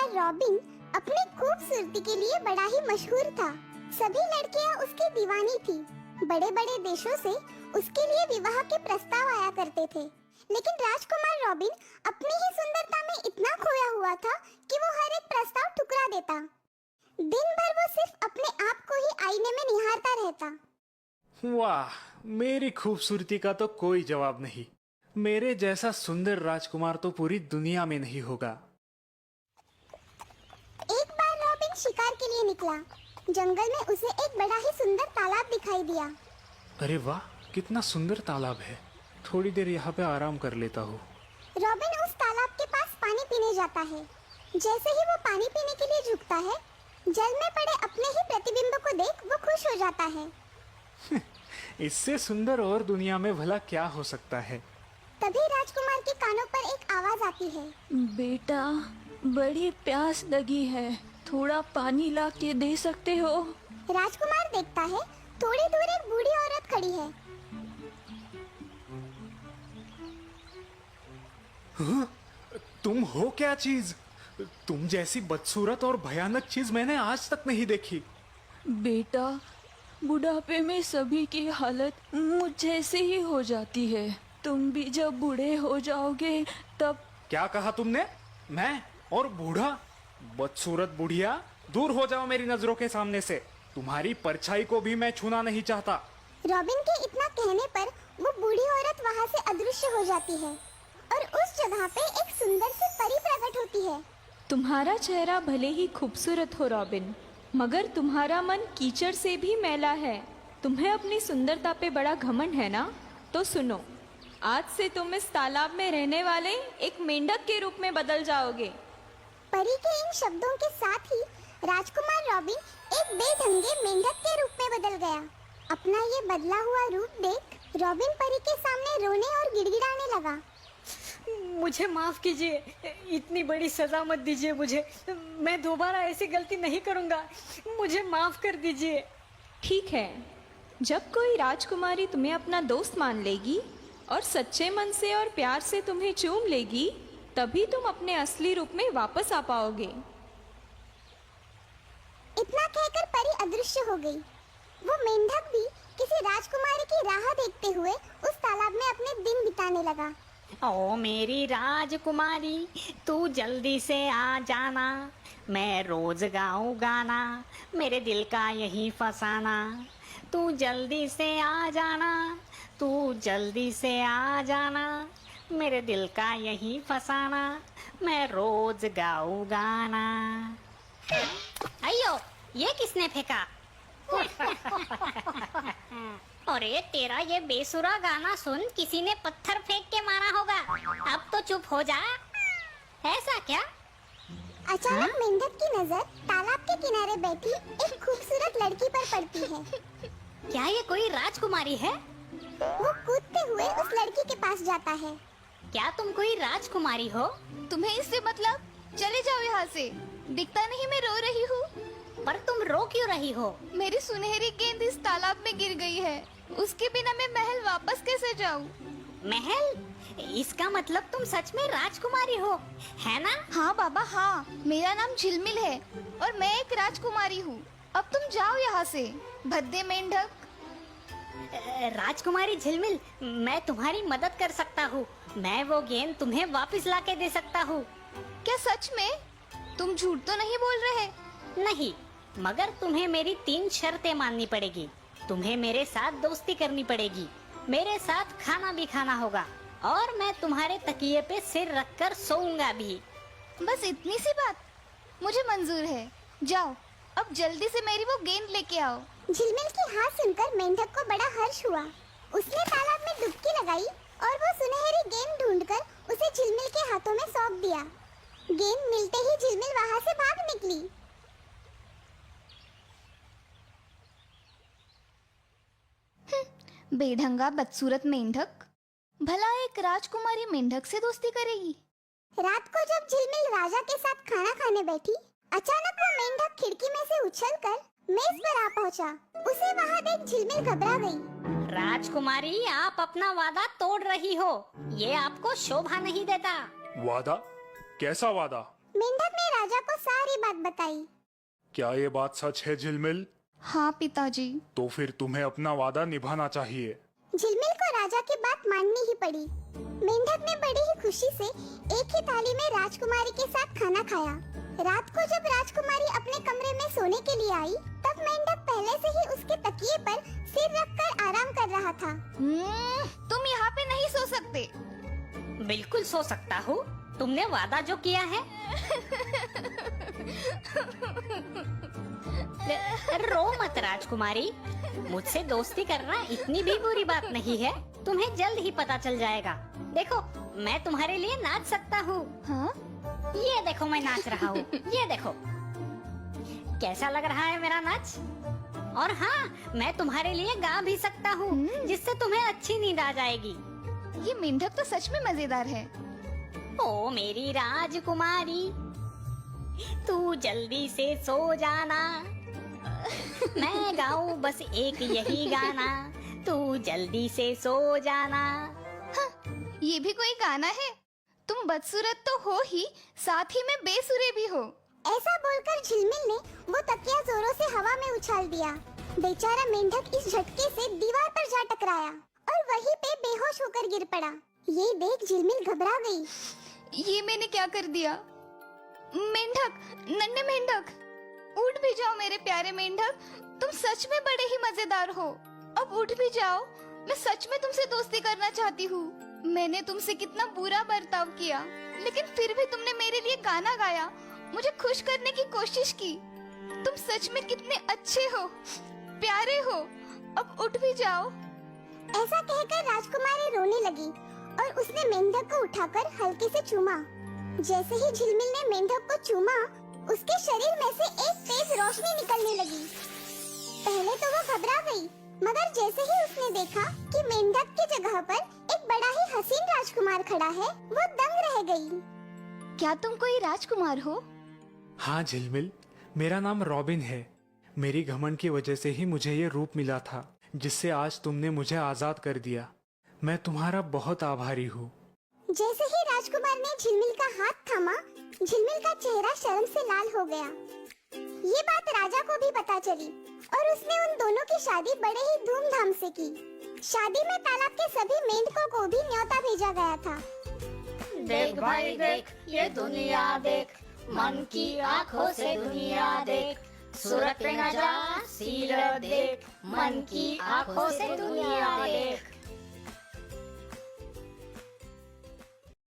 राजकुमार robin अपनी खूबसूरती के लिए बड़ा ही मशहूर था। सभी लड़कियां उसकी दीवानी थी। बड़े बड़े देशों से उसके लिए विवाह के प्रस्ताव आया करते थे, लेकिन राजकुमार रॉबिन अपनी ही सुंदरता में इतना खोया हुआ था कि वो हर एक प्रस्ताव ठुकरा देता। दिन भर वो सिर्फ अपने आप को ही आईने में निहारता रहता। वाह, मेरी खूबसूरती का तो कोई जवाब नहीं। मेरे जैसा सुंदर राजकुमार तो पूरी दुनिया में नहीं होगा। एक बार रॉबिन शिकार के लिए निकला। जंगल में उसे एक बड़ा ही सुंदर तालाब दिखाई दिया। अरे वाह, कितना सुंदर तालाब है। थोड़ी देर यहाँ पे आराम कर लेता हूँ। रॉबिन उस तालाब के पास पानी पीने जाता है। जैसे ही वो पानी पीने के लिए झुकता है, जल में पड़े अपने ही प्रतिबिंब को देख वो खुश हो जाता है। इससे सुंदर और दुनिया में भला क्या हो सकता है। तभी राजकुमार के कानों पर एक आवाज आती है। बेटा, बड़ी प्यास लगी है, थोड़ा पानी ला के दे सकते हो? राजकुमार देखता है, थोड़ी दूर एक बूढ़ी औरत खड़ी है। हाँ? तुम हो क्या चीज? तुम जैसी बदसूरत और भयानक चीज मैंने आज तक नहीं देखी। बेटा, बुढ़ापे में सभी की हालत मुझ जैसे ही हो जाती है। तुम भी जब बूढ़े हो जाओगे तब। क्या कहा तुमने? मैं और बूढ़ा? बदसूरत बुढ़िया, दूर हो जाओ मेरी नजरों के सामने से। तुम्हारी परछाई को भी मैं छूना नहीं चाहता। रॉबिन के इतना कहने पर वो बूढ़ी औरत वहाँ से अदृश्य हो जाती है और उस जगह पे एक सुंदर सी परी प्रकट होती है। तुम्हारा चेहरा भले ही खूबसूरत हो रॉबिन, मगर तुम्हारा मन कीचड़ से भी मैला है। तुम्हें अपनी सुंदरता पे बड़ा घमंड है ना? तो सुनो, आज से तुम इस तालाब में रहने वाले एक मेंढक के रूप में बदल जाओगे। परी के इन शब्दों के साथ ही राजकुमार रॉबिन एक बेढंगे मेंढक के रूप में बदल गया। अपना ये बदला हुआ रूप देख रॉबिन परी के सामने रोने और गिड़गिड़ाने लगा। मुझे माफ कीजिए, इतनी बड़ी सजा मत दीजिए मुझे। मैं दोबारा ऐसी गलती नहीं करूंगा, मुझे माफ कर दीजिए। ठीक है, जब कोई राजकुमारी तुम्हें अपना दोस्त मान लेगी और सच्चे मन से और प्यार से तुम्हें चूम लेगी, तभी तुम अपने असली रूप में वापस आ पाओगे। इतना कहकर परी अदृश्य हो गई। वो मेंढक भी किसी राजकुमारी की राह देखते हुए उस तालाब में अपने दिन बिताने लगा। ओ मेरी राजकुमारी, तू जल्दी से आ जाना। मैं रोज गाऊं गाना, मेरे दिल का यही फसाना। तू जल्दी से आ जाना, तू जल्दी से आ जाना, मेरे दिल का यही फसाना। मैं रोज गाऊं गाना। अयो, ये किसने फेंका? अरे तेरा ये बेसुरा गाना सुन किसी ने पत्थर फेंक के मारा होगा। अब तो चुप हो जा। ऐसा क्या? अचानक मेंढक की नजर तालाब के किनारे बैठी एक खूबसूरत लड़की पर पड़ती है। क्या ये कोई राजकुमारी है? वो कूदते हुए उस लड़की के पास जाता है। क्या तुम कोई राजकुमारी हो? तुम्हें इससे मतलब? चले जाओ यहाँ से। दिखता नहीं मैं रो रही हूँ। पर तुम रो क्यों रही हो? मेरी सुनहरी गेंद इस तालाब में गिर गई है। उसके बिना मैं महल वापस कैसे जाऊँ? महल? इसका मतलब तुम सच में राजकुमारी हो, है ना? हाँ बाबा हाँ, मेरा नाम झिलमिल है और मैं एक राजकुमारी हूँ। अब तुम जाओ यहाँ से, भद्दे मेंढक। राजकुमारी झिलमिल, मैं तुम्हारी मदद कर सकता हूँ। मैं वो गेंद तुम्हें वापस लाके दे सकता हूँ। क्या सच में? तुम झूठ तो नहीं बोल रहे? नहीं, मगर तुम्हें मेरी 3 शर्तें माननी पड़ेगी। तुम्हें मेरे साथ दोस्ती करनी पड़ेगी, मेरे साथ खाना भी खाना होगा और मैं तुम्हारे तकिए पे सिर रखकर सोऊंगा भी। बस इतनी सी बात? मुझे मंजूर है। जाओ, अब जल्दी से मेरी वो गेंद लेके आओ। झिलमिल की हाँ सुनकर मेंढक को बड़ा हर्ष हुआ। उसने तालाब में डुबकी लगाई और वो सुनहरी गेंद ढूंढकर उसे झिलमिल के हाथों में सौंप दिया। गेंद मिलते ही झिलमिल वहाँ से भाग निकली। बेढंगा बदसूरत मेंढक, भला एक राजकुमारी मेंढक से दोस्ती करेगी? रात को जब झिलमिल राजा के साथ खाना खाने बैठी, अचानक वो मेंढक खिड़की में से उछलकर मेज पर आ पहुंचा। उसे वहाँ देख झिलमिल घबरा गई। राजकुमारी, आप अपना वादा तोड़ रही हो। ये आपको शोभा नहीं देता। वादा? कैसा वादा? मेंढक ने राजा को सारी बात बताई। क्या ये बात सच है झिलमिल? हाँ पिताजी। तो फिर तुम्हें अपना वादा निभाना चाहिए। झिलमिल को राजा की बात माननी ही पड़ी। मेंढक ने बड़ी ही खुशी से एक ही थाली में राजकुमारी के साथ खाना खाया। रात को जब राजकुमारी अपने कमरे में सोने के लिए आई, तब मेंढक पहले से ही उसके तकिए पर सिर रखकर आराम कर रहा था। तुम यहाँ पे नहीं सो सकते। बिल्कुल सो सकता हूँ, तुमने वादा जो किया है। रो मत राजकुमारी, मुझसे दोस्ती करना इतनी भी बुरी बात नहीं है। तुम्हें जल्द ही पता चल जाएगा। देखो, मैं तुम्हारे लिए नाच सकता हूँ। हाँ? ये देखो, मैं नाच रहा हूँ। ये देखो, कैसा लग रहा है मेरा नाच? और हाँ, मैं तुम्हारे लिए गा भी सकता हूँ, जिससे तुम्हें अच्छी नींद आ जाएगी। ये मेंढक तो सच में मजेदार है। ओ मेरी राजकुमारी, तू जल्दी से सो जाना। मैं गाऊं बस एक यही गाना, तू जल्दी से सो जाना। ये भी कोई गाना है? तुम बदसूरत तो हो ही, साथ ही में बेसुरे भी हो। ऐसा बोलकर झिलमिल ने वो तकिया जोरों से हवा में उछाल दिया। बेचारा मेंढक इस झटके से दीवार पर जा टकराया और वहीं पे बेहोश होकर गिर पड़ा। ये देख झिलमिल घबरा गई। ये मैंने क्या कर दिया? मेंढक, नन्हे मेंढक, उठ भी जाओ मेरे प्यारे मेंढक। तुम सच में बड़े ही मजेदार हो। अब उठ भी जाओ, मैं सच में तुमसे दोस्ती करना चाहती हूँ। मैंने तुमसे कितना बुरा बर्ताव किया, लेकिन फिर भी तुमने मेरे लिए गाना गाया, मुझे खुश करने की कोशिश की। तुम सच में कितने अच्छे हो, प्यारे हो। अब उठ भी जाओ। ऐसा कहकर राजकुमारी रोने लगी और उसने मेंढक को उठाकर हल्के से चूमा। जैसे ही झिलमिल ने मेंढक को चूमा, उसके शरीर में से एक तेज रोशनी निकलने लगी। पहले तो वो घबरा गई, मगर जैसे ही उसने देखा कि मेंढक की जगह पर एक बड़ा ही हसीन राजकुमार खड़ा है, वो दंग रह गई। क्या तुम कोई राजकुमार हो? हाँ झिलमिल, मेरा नाम रॉबिन है। मेरी घमंड की वजह से ही मुझे ये रूप मिला था, जिससे आज तुमने मुझे आजाद कर दिया। मैं तुम्हारा बहुत आभारी हूँ। जैसे ही राजकुमार ने झिलमिल का हाथ थामा, झिलमिल का चेहरा शर्म से लाल हो गया। ये बात राजा को भी पता चली और उसने उन दोनों की शादी बड़े ही धूमधाम से की। शादी में तालाब के सभी मेंढकों को भी न्योता भेजा गया था। देख भाई देख, ये दुनिया देख, मन की आँखों से दुनिया देख। सूरत पे न जा, सीरत देख, मन की आँखों से दुनिया देख।